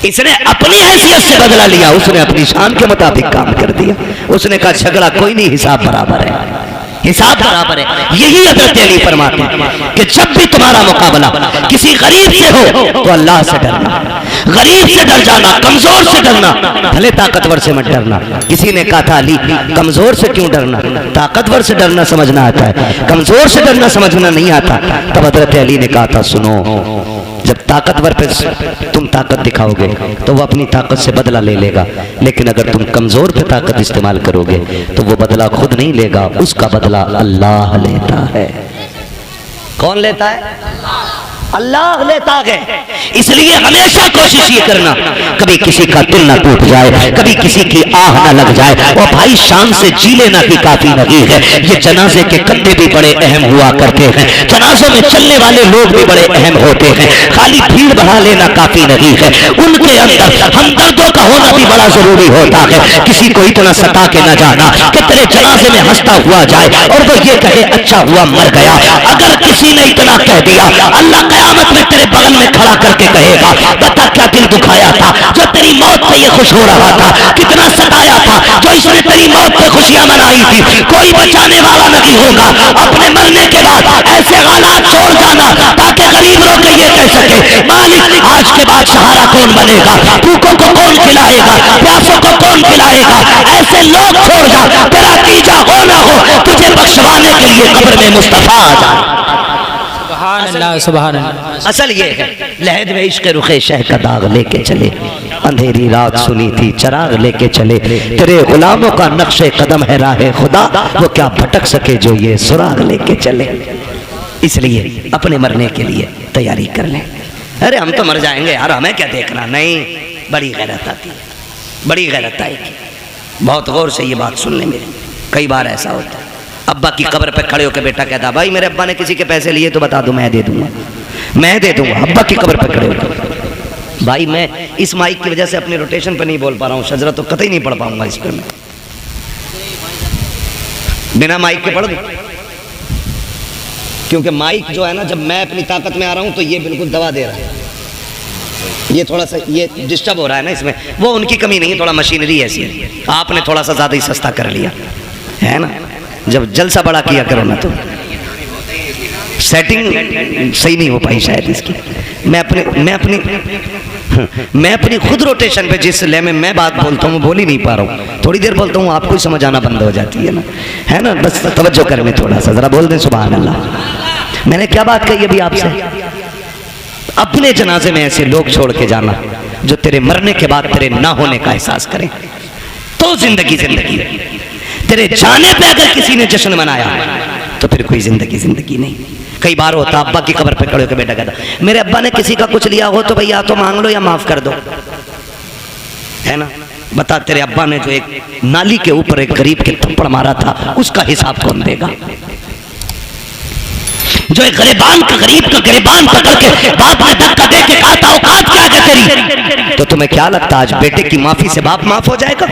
اس نے اپنی حیثیت سے بدلہ لیا, اس نے اپنی شان کے مطابق کام کر دیا. اس نے کہا جھگڑا کوئی نہیں, حساب برابر ہے, حساب برابر ہے. یہی حضرت علی فرماتے ہیں کہ جب بھی تمہارا مقابلہ کسی غریب سے ہو تو اللہ سے ڈرنا. غریب سے ڈر جانا, کمزور سے ڈرنا, بھلے طاقتور سے مت ڈرنا. کسی نے کہا تھا علی کمزور سے کیوں ڈرنا؟ طاقتور سے ڈرنا سمجھنا آتا ہے, کمزور سے ڈرنا سمجھنا نہیں آتا. تب حضرت علی نے کہا تھا سنو, جب طاقتور پہ تم طاقت دکھاؤ گے تو وہ اپنی طاقت سے بدلہ لے لے گا, لیکن اگر تم کمزور پہ طاقت استعمال کرو گے تو وہ بدلہ خود نہیں لے گا, اس کا بدلہ اللہ لیتا ہے. کون لیتا ہے؟ اللہ لیتا ہے. اس لیے ہمیشہ کوشش یہ کرنا کبھی کسی کا دل نہ ٹوٹ جائے, کبھی کسی کی آہ نہ لگ جائے. اور بھائی شان سے جی لینا بھی کافی نہیں ہے. یہ جنازے کے کندھے بھی بڑے اہم ہوا کرتے ہیں, جنازوں میں چلنے والے لوگ بھی بڑے اہم ہوتے ہیں. خالی بھیڑ بڑھا لینا کافی نہیں ہے, ان کے اندر ہمدردوں کا ہونا بھی بڑا ضروری ہوتا ہے. کسی کو اتنا ستا کے نہ جانا کہ تیرے جنازے میں ہنستا ہوا جائے اور وہ یہ کہے اچھا ہوا مر گیا. اگر کسی نے اتنا کہہ دیا, اللہ قیامت میں تیرے بغل میں کھڑا کر کے کہے گا بتا کیا دل دکھایا تھا جو تیری موت پہ یہ خوش ہو رہا تھا، کتنا ستایا تھا، جو اس نے تیری موت پہ خوشیاں منائی تھی، کوئی بچانے والا نہیں ہوگا۔ اپنے مرنے کے بعد ایسے حالات چھوڑ جانا تاکہ غریب رو کے یہ کہہ سکے مالک آج کے بعد سہارا کون بنے گا، بھوکوں کو کون کھلائے گا، پیاسوں کو کون پلائے گا۔ ایسے لوگ چھوڑ جا، تیرا تیجا ہو نہ ہو، تجھے بخشوانے کے لیے قبر میں مصطفیٰ آ جائے۔ سبحان اللہ سبحان اللہ۔ اصل یہ ہے لہد میں عشق رخ شہ کا داغ لے کے چلے، اندھیری رات سنی تھی چراغ لے کے چلے، تیرے غلاموں کا نقش قدم ہے راہ خدا، وہ کیا بھٹک سکے جو یہ سراغ لے کے چلے۔ اس لیے اپنے مرنے کے لیے تیاری کر لیں۔ ارے ہم تو مر جائیں گے یار، ہمیں کیا دیکھنا، نہیں، بڑی غیرت آتی ہے، بڑی غیرت آئے گی۔ بہت غور سے یہ بات سن لیں میری، کئی بار ایسا ہوتا ہے ابا کی قبر پہ کھڑے ہو کے بیٹا کہتا بھائی میرے ابا نے کسی کے پیسے لیے تو بتا دو، میں دے دوں گا، میں دے دوں گا۔ ابا کی قبر پہ کھڑے ہو کے بھائی میں اس مائک کی وجہ سے اپنی روٹیشن پہ نہیں بول پا رہا ہوں، شجرہ تو قطعی نہیں پڑھ پاؤں گا اس پہ، میں بنا مائک کے پڑھ دوں، کیونکہ مائک جو ہے نا جب میں اپنی طاقت میں آ رہا ہوں تو یہ بالکل دوا دے رہا ہے، یہ تھوڑا سا یہ ڈسٹرب ہو رہا ہے نا اس میں، وہ ان کی کمی نہیں ہے، تھوڑا مشینری ایسی ہے، آپ نے تھوڑا سا زیادہ ہی سستا کر لیا ہے نا، جب جلسہ بڑا کیا کرو نا تو سیٹنگ صحیح نہیں ہو پائی شاید اس کی۔ میں اپنی خود روٹیشن پہ جس لے میں بات بولتا ہوں بول ہی نہیں پا رہا ہوں، تھوڑی دیر بولتا ہوں آپ کو سمجھ آنا بند ہو جاتی ہے نا، بس توجہ کرنے تھوڑا سا ذرا بول دیں سبحان اللہ۔ میں نے کیا بات کہی ابھی آپ سے؟ اپنے جنازے میں ایسے لوگ چھوڑ کے جانا جو تیرے مرنے کے بعد تیرے نہ ہونے کا احساس کریں، تو زندگی زندگی ہے۔ تیرے جانے پہ اگر کسی نے جشن منایا تو پھر کوئی زندگی زندگی نہیں۔ کئی بار ہوتا ابا کی قبر پہ کھڑے ہو کے بیٹا کہتا میرے ابا نے کسی کا کچھ لیا ہو تو بھئی یا تو مانگ لو یا معاف کر دو، ہے نا؟ بتا تیرے ابا نے جو ایک نالی کے اوپر ایک غریب کے تھپڑ مارا تھا اس کا حساب کون دے گا؟ جو ایک غریبان کا غریب کا غریبان پکڑ کے باپ نے دھکا دے کے کہا تھا اوقات کیا ہے تیری، تو تمہیں کیا لگتا آج بیٹے کی معافی سے باپ معاف ہو جائے گا؟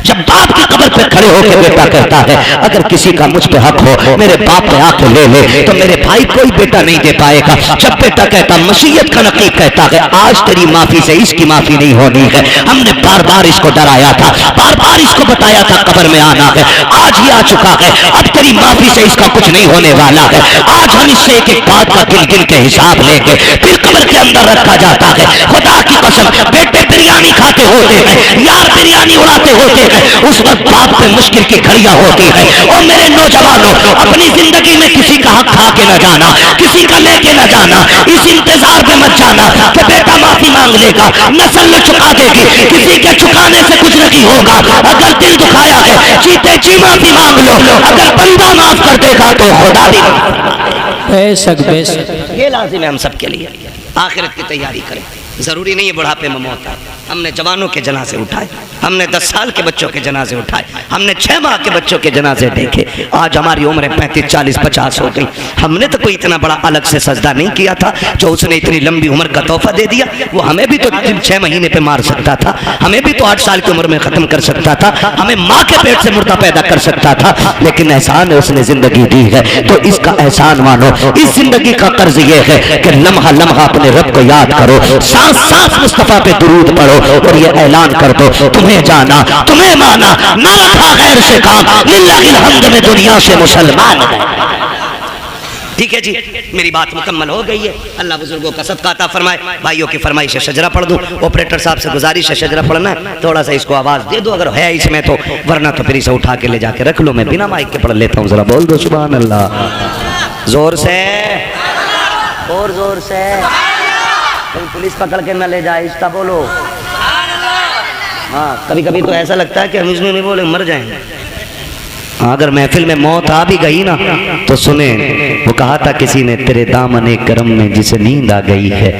جب باپ کی قبر پہ کھڑے ہو کے بیٹا کہتا ہے اگر کسی کا مجھ پہ حق ہو میرے باپ پہ آ کے لے لے، تو میرے بھائی کوئی بیٹا نہیں دے پائے گا۔ جب بیٹا کہتا مشیت کا نقیب کہتا ہے آج تیری معافی سے اس کی معافی نہیں ہونی ہے، ہم نے بار بار اس کو ڈرایا تھا، بار بار اس کو بتایا تھا قبر میں آنا ہے، آج یہ آ چکا ہے، اب تیری معافی سے اس کا کچھ نہیں ہونے والا ہے۔ آج ہم اس سے ایک ایک بات کا گن گن کے حساب لیں گے، پھر قبر کے اندر رکھا جاتا ہے۔ خدا کی قسم بیٹے بریانی کھاتے ہوتے ہیں، یار بریانی اڑاتے ہوتے ہیں، اس وقت باپ پہ مشکل کی گھڑیاں ہوتی ہے۔ اور میرے نوجوانوں اپنی زندگی میں کسی کا حق کھا کے نہ جانا، کسی کا لے کے نہ جانا، اس انتظار پہ مت جانا کہ بیٹا معافی مانگ لے گا، نسل چکا دے گی، کسی کے چکانے سے کچھ نہیں ہوگا۔ اگر دل دکھایا ہے چیتے چی معافی مانگ لو، اگر بندہ معاف کر دے گا تو خدا بھی۔ بے شک بے شک، یہ لازم ہے ہم سب کے لیے، آخرت کی تیاری کریں۔ ضروری نہیں ہے بڑھاپے میں موت آئے، ہم نے جوانوں کے جنازے اٹھائے، ہم نے 10 سال کے بچوں کے جنازے اٹھائے، ہم نے 6 ماہ کے بچوں کے جنازے دیکھے۔ آج ہماری عمریں 35 40 50 ہو گئی، ہم نے تو کوئی اتنا بڑا الگ سے سجدہ نہیں کیا تھا، جو اس نے اتنی لمبی عمر کا تحفہ دے دیا وہ ہمیں بھی تو 6 مہینے پہ مار سکتا تھا، ہمیں بھی تو 8 سال کی عمر میں ختم کر سکتا تھا، ہمیں ماں کے پیٹ سے مردہ پیدا کر سکتا تھا، لیکن احسان ہے اس نے زندگی دی ہے تو اس کا احسان مانو۔ اس زندگی کا قرض یہ ہے کہ لمحہ لمحہ اپنے رب کو یاد کرو، سانس سانس مصطفیٰ پہ درود پڑھو اور یہ اعلان کر دو تمہیں جانا تمہیں مانا، نہ رکھا غیر سے کام، للہ الحمد میں دنیا سے مسلمان ہے۔ ٹھیک ہے جی، میری بات مکمل ہو گئی ہے، اللہ بزرگوں کا صدقہ عطا فرمائے۔ بھائیوں کی فرمائش ہے شجرہ پڑھ دوں، آپریٹر صاحب سے گزارش ہے شجرہ پڑھنا ہے، تھوڑا سا اس کو آواز دے دو اگر ہے اس میں تو، ورنہ تو پھر اسے اٹھا کے لے جا کے رکھ لو، میں بنا مائک کے پڑھ لیتا ہوں، ذرا بول دو سبحان اللہ، زور سے اور زور سے، کوئی پولیس پکڑ کے نہ لے جائے، اس کا بولو۔ ہاں کبھی کبھی تو ایسا لگتا ہے کہ ہم اس میں نہیں بولے مر جائیں گے۔ اگر محفل میں موت آ بھی گئی نا تو سنیں، وہ کہا تھا کسی نے تیرے دامن کرم میں جسے نیند آ گئی ہے،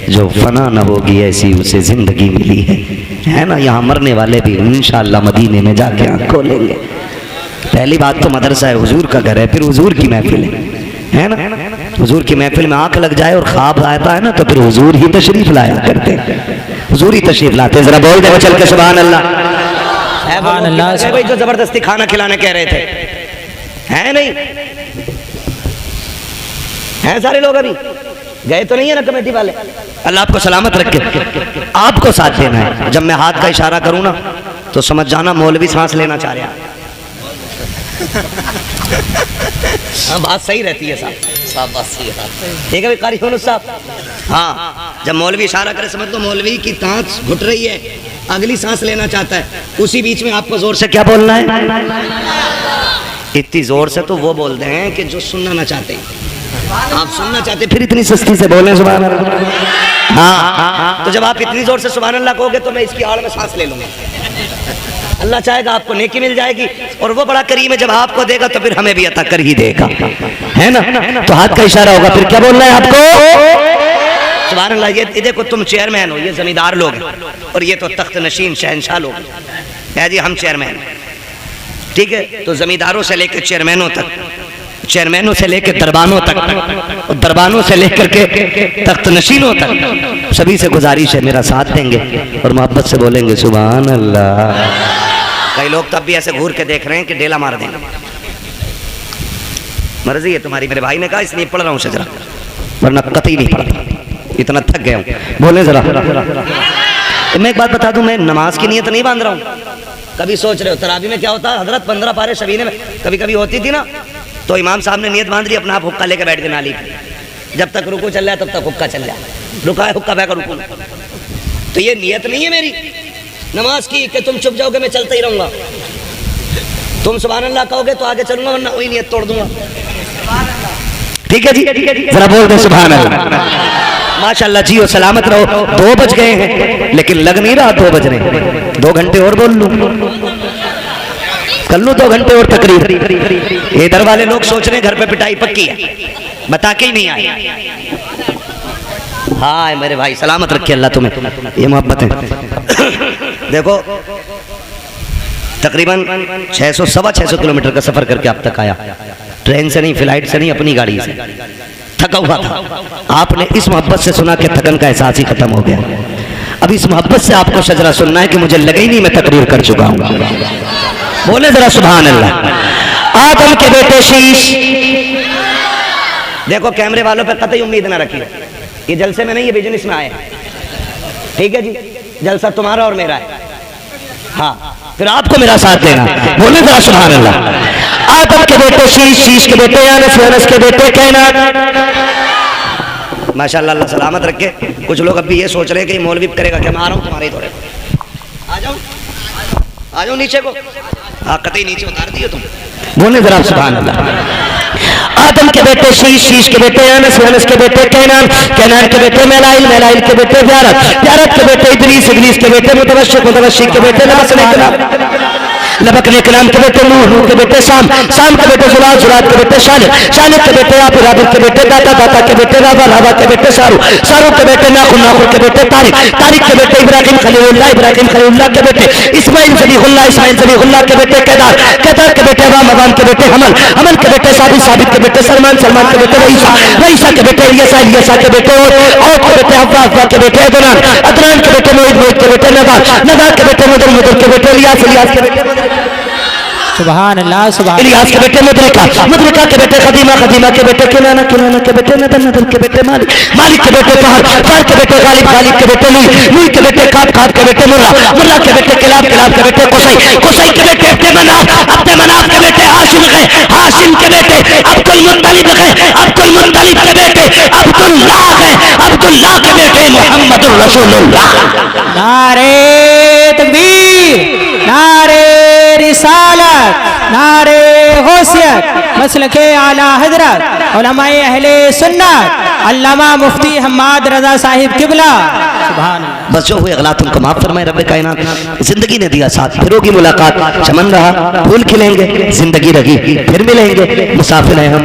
جو فنا نہ ہوگی ایسی اسے زندگی ملی ہے نا۔ یہاں مرنے والے بھی انشاءاللہ مدینے میں جا کے آنکھ کھولیں گے۔ پہلی بات تو مدرسہ ہے، حضور کا گھر ہے، پھر حضور کی محفل ہے نا۔ حضور کی محفل میں آنکھ لگ جائے اور خواب آتا ہے نا تو پھر حضور ہی تشریف لایا کرتے، حضور ہی تشریف لاتے، ذرا بول دے چل کے سبحان اللہ۔ سبحان اللہ، بھائی جو زبردستی کھانا کھلانے کہہ رہے تھے ہیں نہیں ہیں سارے لوگ ابھی گئے تو نہیں ہے نا کمیٹی والے؟ اللہ آپ کو سلامت رکھے. آپ کو ساتھ دینا ہے. جب میں ہاتھ کا اشارہ کروں نا تو سمجھ جانا مولوی سانس لینا چاہ رہے ہیں. ہاں بات صحیح رہتی ہے صاحب بات صحیح ہے. ٹھیک ہے قاری یونس صاحب. ہاں جب مولوی اشارہ کرے سمجھ تو مولوی کی تانچ گھٹ رہی ہے, اگلی سانس لینا چاہتا ہے, اسی بیچ میں آپ کو زور سے کیا بولنا ہے؟ اتنی زور سے تو وہ بولتے ہیں کہ جو سننا نہ چاہتے ہیں. آپ سننا چاہتے ہیں پھر اتنی سستی سے بولیں سبحان اللہ. ہاں تو جب آپ اتنی زور سے سبحان اللہ کہو گے تو میں اس کی آڑ میں سانس لے لوں گا. اللہ چاہے گا آپ کو نیکی مل جائے گی, اور وہ بڑا کریم ہے, جب آپ کو دے گا تو پھر ہمیں بھی عطا کر ہی دے گا, ہے نا. تو ہاتھ کا اشارہ ہوگا, پھر کیا بولنا ہے آپ کو؟ سبحان اللہ. یہ دیکھو تم چیئرمین ہو, یہ زمیندار لوگ ہیں, اور یہ تو تخت نشین شہنشاہ لوگ ہیں. جی ہم چیئرمین, ٹھیک ہے. تو زمینداروں سے لے کے چیئرمینوں تک, چیئرمینوں سے لے کے دربانوں تک, اور دربانوں سے لے کر کے تخت نشینوں تک, سبھی سے گزارش ہے میرا ساتھ دیں گے اور محبت سے بولیں گے سبحان اللہ. کئی لوگ تب بھی ایسے گھور کے دیکھ رہے ہیں کہ ڈیلا مار دیں. مرضی ہے تمہاری. میرے بھائی نے کہا اس لیے پڑھ رہا ہوں شجرہ, ورنہ قطعی نہیں پڑھتا, اتنا تھک گیا ہوں. بولیں ذرا. میں ایک بات بتا دوں, میں نماز کی نیت نہیں باندھ رہا ہوں. کبھی سوچ رہے ہو تراویح میں کیا ہوتا ہے حضرت, 15 پارے شبینے میں کبھی کبھی ہوتی تھی نا, تو امام صاحب نے نیت باندھ لی, اپنا آپ حکا لے کے بیٹھ گئے نالی پہ, جب تک رکوع چل رہا ہے تب تک حکا چل رہا ہے, رکا ہے حکا بہ کر رکوع. تو یہ نیت نہیں ہے میری نماز کی کہ تم چپ جاؤ گے میں چلتا ہی رہوں گا. تم سبحان اللہ کہو گے تو آگے چلوں گا, ورنہ وہی نیت توڑ دوں گا. ٹھیک ہے جی, ذرا بول دیں سبحان اللہ. ماشاءاللہ جی و سلامت رہو. 2 بج گئے ہیں لیکن لگ نہیں رہا 2 بج رہے ہیں. 2 گھنٹے اور بول لوں, کر لوں 2 گھنٹے اور تقریر. ادھر والے لوگ سوچ رہے ہیں گھر پہ پٹائی پکی ہے, بتا کے ہی نہیں آئے. ہاں میرے بھائی سلامت رکھے اللہ تمہیں, یہ محبت ہے. دیکھو تقریباً 600-650 کلومیٹر کا سفر کر کے آپ تک آیا, ٹرین سے نہیں, فلائٹ سے نہیں, اپنی گاڑی سے. تھکا ہوا تھا, آپ نے اس محبت سے سنا کہ تھکن کا احساس ہی ختم ہو گیا. اب اس محبت سے آپ کو شجرہ سننا ہے کہ مجھے لگے ہی نہیں میں تقریر کر چکا ہوں. بولے ذرا سبحان اللہ. آدم کے بیٹے شیش. دیکھو کیمرے والوں پہ قطعی امید نہ رکھیے, یہ جلسے میں نہیں, یہ بزنس میں آئے. ٹھیک ہے جی, جلسہ تمہارا اور میرا ہے. ہاں پھر آپ کو میرا ساتھ دینا. بولے ذرا سبحان اللہ. آدم کے بیٹے شیش, شیش کے بیٹے یانس, یانس کے بیٹے کائنات. ماشاءاللہ اللہ سلامت رکھے. کچھ لوگ اب بھی یہ سوچ رہے ہیں کہ یہ مولوی کرے گا کہ میں آ رہا ہوں تمہارے تھوڑے. آ جاؤ نیچے کو. ہاں قطعی نیچے اتار دیے تم. بولے ذرا سبحان اللہ. آدم کے بیٹے شیش, شیش کے بیٹے یانس, یانس کے بیٹے کینان, کینان کے بیٹے میلائل, میلائل کے بیٹے زیارت, زیارت کے بیٹے ادریس, ادریس کے بیٹے متوشق, متوشق کے بیٹے لبک نے کلام کے بیٹے نوح, نوح کے بیٹے سام, سام کے بیٹے زلال, زلال کے بیٹے شالق, شالق کے بیٹے عابر, عابر کے بیٹے داتا, داتا کے بیٹے راوا, راوا کے بیٹے سارو, سارو کے بیٹے ناخن, ناخن کے بیٹے طارق, طارق کے بیٹے ابراہیم خلیل اللہ, ابراہیم خلیل اللہ کے بیٹے اسماعیل ذبیح اللہ, اسماعیل ذبیح اللہ کے بیٹے کیدار, کیدار کے بیٹے عوام, عوام کے بیٹے حمل, حمل کے بیٹے ثابت, ثابت کے بیٹے سلمان, سلمان کے بیٹے رئیسہ, رئیسہ کے بیٹے الیسا, الیسا کے بیٹے اور کے بیٹے حوا, حوا کے بیٹے ادنان, ادنان کے بیٹے موعد, موعد کے بیٹے نذار, نذار کے بیٹے مدر, مدر کے بیٹے الیاس, الیاس کے بیٹے سبحان اللہ. سبحان الیاس کے بیٹے مدرکہ, مدرکہ کے بیٹے خدیمہ, خدیمہ کے بیٹے کنانہ, کنانہ کے بیٹے ندر, ندر کے بیٹے مالک, مالک کے بیٹے فہر, فہر کے بیٹے غالب, غالب کے بیٹے لوئی, لوئی کے بیٹے کھاد, کھاد کے بیٹے مرہ, مرہ کے بیٹے کلاب, کلاب کے بیٹے قصی, قصی کے بیٹے عبد مناف, عبد مناف کے بیٹے ہاشم ہے, ہاشم کے بیٹے عبد المطلب ہے, عبد المطلب کے بیٹے عبد اللہ ہے, عبد اللہ کے بیٹے محمد الرسول اللہ. نعرہ تکبیر, نعرہ رسالت, نعرہ غوثیت, مسلک اعلیٰ حضرت علماء اہل سنت علامہ مفتی حماد رضا صاحب قبلہ. سبحان اللہ. بس جو ہوئے اغلاط ان کو معاف فرمائے رب کائنات. زندگی نے دیا ساتھ, پھر ہوگی ملاقات, چمن رہا پھول کھلیں گے, زندگی رہی پھر ملیں گے, مسافر ہیں ہم.